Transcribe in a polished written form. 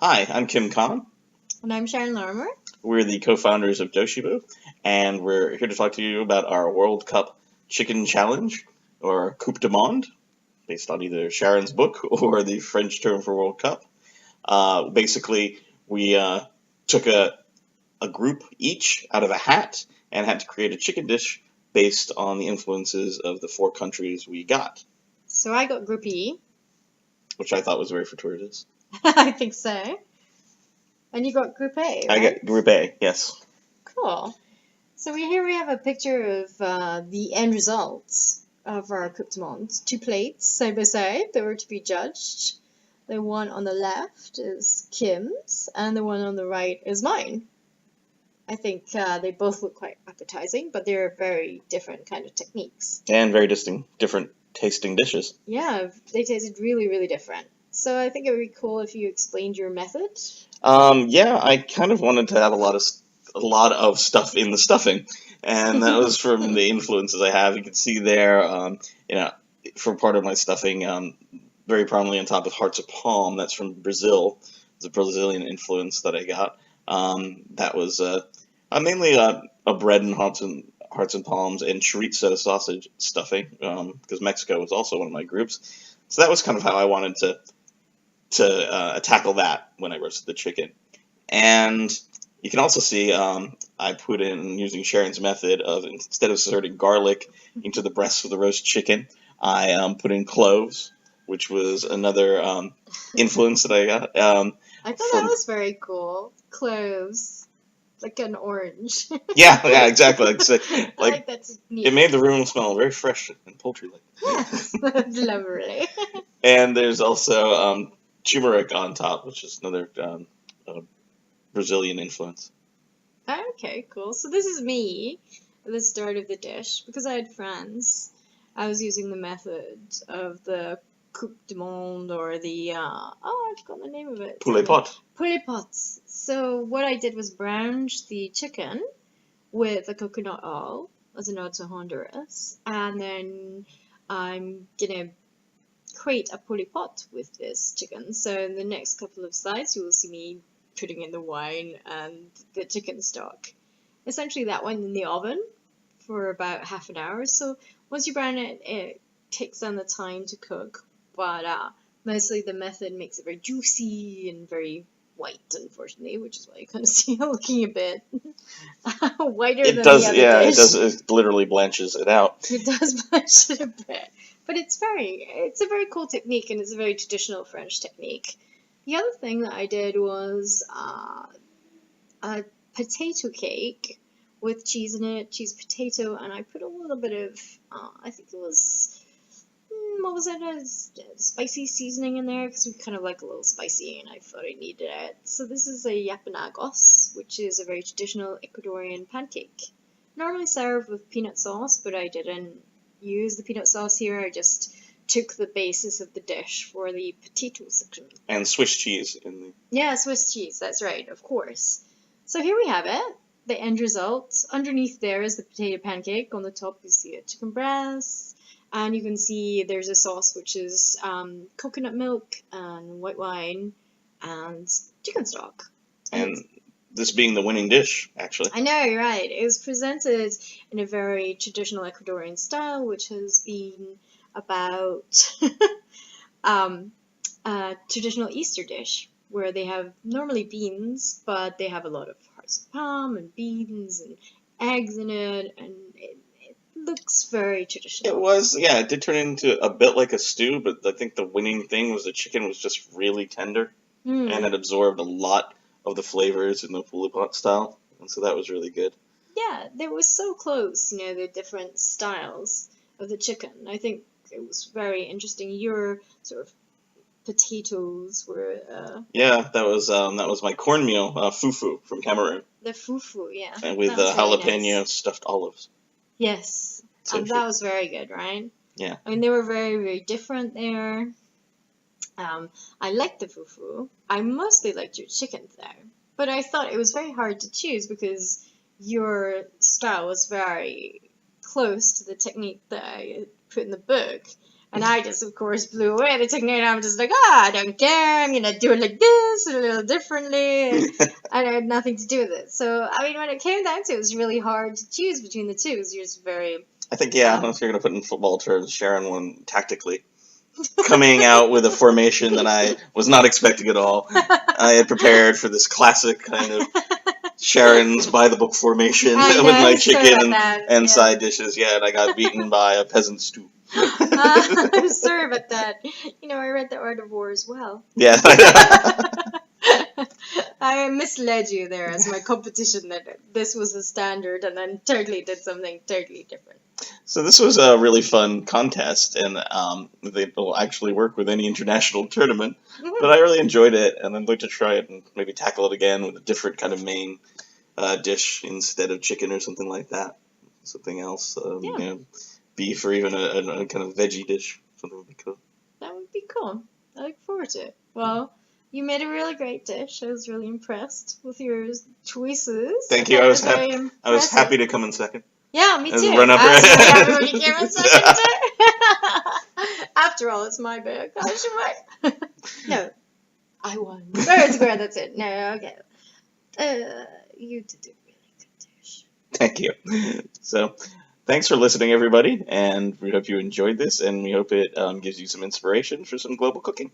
Hi, I'm Kim Khan. And I'm Sharon. We're the co-founders of doshebu, and we're here to talk to you about our World Cup Chicken Challenge, or Coupe de Monde, based on either Sharon's book or the French term for World Cup. Basically, we took a group each out of a hat and had to create a chicken dish based on the influences of the 4 countries we got. So I got Group E. Which I thought was very fortuitous. I think so. And you got Group A, right? I got Group A, yes. Cool. So here we have a picture of the end results of our Coupe de Monde. 2 plates side by side that were to be judged. The one on the left is Kim's, and the one on the right is mine. I think they both look quite appetizing, but they're very different kind of techniques. And very different tasting dishes. Yeah, they tasted really, really different. So I think it would be cool if you explained your method. Yeah, I kind of wanted to have a lot of stuff in the stuffing, and that was from the influences I have. You can see there, for part of my stuffing, very prominently on top of hearts of palm. That's from Brazil. It's a Brazilian influence that I got. That was mainly a bread and hearts and palms and chorizo sausage stuffing, because Mexico was also one of my groups. So that was kind of how I wanted to tackle that when I roasted the chicken. And you can also see I put in, using Sharon's method of, instead of inserting garlic into the breast of the roast chicken, I put in cloves, which was another influence that I got. I thought that was very cool. Cloves. Like an orange. yeah, exactly. I like that technique. It made the room smell very fresh and poultry-like. Yes, that's lovely. And there's also turmeric on top, which is another Brazilian influence. Okay, cool. So this is me at the start of the dish. Because I had friends, I was using the method of the Coupe de Monde or the, I forgot the name of it. Poulet pot. Poulet pots. So what I did was brown the chicken with a coconut oil as a nod to Honduras. And then I'm going to create a poulet pot with this chicken. So in the next couple of slides, you will see me putting in the wine and the chicken stock. Essentially that went in the oven for about half an hour. So once you brown it, it takes down the time to cook. But mostly the method makes it very juicy and very white, unfortunately, which is why you kind of see it looking a bit whiter than the other dish. It literally blanches it out. It does blanch it a bit. But it's a very cool technique, and it's a very traditional French technique. The other thing that I did was a potato cake with cheese in it, cheese potato, and I put a little bit of, I think it was, what was it, a spicy seasoning in there, because we kind of like a little spicy, and I thought I needed it. So this is a yapanagos, which is a very traditional Ecuadorian pancake. Normally served with peanut sauce, but I didn't use the peanut sauce here. I just took the basis of the dish for the potato section. And Swiss cheese in the... Yeah, Swiss cheese, that's right, of course. So here we have it, the end result. Underneath there is the potato pancake. On the top you see a chicken breast. And you can see there's a sauce which is coconut milk and white wine and chicken stock. And this being the winning dish, actually. I know, you're right. It was presented in a very traditional Ecuadorian style, which has been about a traditional Easter dish, where they have normally beans, but they have a lot of hearts of palm and beans and eggs in it, and it looks very traditional. It was, yeah, it did turn into a bit like a stew, but I think the winning thing was the chicken was just really tender, and it absorbed a lot of the flavors in the poulet pot style, and so that was really good. Yeah, they were so close, the different styles of the chicken. I think it was very interesting. Your sort of potatoes were... Yeah, that was my cornmeal, fufu from Cameroon. The fufu, yeah. And with the jalapeno stuffed olives. Yes, and that was very good, right? Yeah. I mean, they were very, very different there. I liked the fufu. I mostly liked your chicken there. But I thought it was very hard to choose because your style was very close to the technique that I put in the book. And I just, of course, blew away the technique. And I'm just like, I don't care. I'm going to do it like this, a little differently. And I had nothing to do with it. So, I mean, when it came down to it, it was really hard to choose between the two. Because you're just very... I think, yeah, if you're going to put in football terms, Sharon won tactically. Coming out with a formation that I was not expecting at all. I had prepared for this classic kind of Sharon's by-the-book formation with my chicken and side dishes. Yeah, and I got beaten by a peasant stew. I'm sorry about that. You know, I read The Art of War as well. Yeah. I misled you there as my competition that this was the standard and then totally did something totally different. So this was a really fun contest, and they will actually work with any international tournament. But I really enjoyed it, and I'd like to try it and maybe tackle it again with a different kind of main dish instead of chicken or something like that. Something else, you know, beef or even a kind of veggie dish. Something would be cool. That would be cool. I look forward to it. Well, you made a really great dish. I was really impressed with your choices. Thank you. I was happy to come in second. Yeah, me too. Run-up. You came in second. After all, it's my bag. I should win. No, I won. Fair and square, that's it. No, okay. You did a really good dish. Thank you. So, thanks for listening, everybody, and we hope you enjoyed this, and we hope it gives you some inspiration for some global cooking.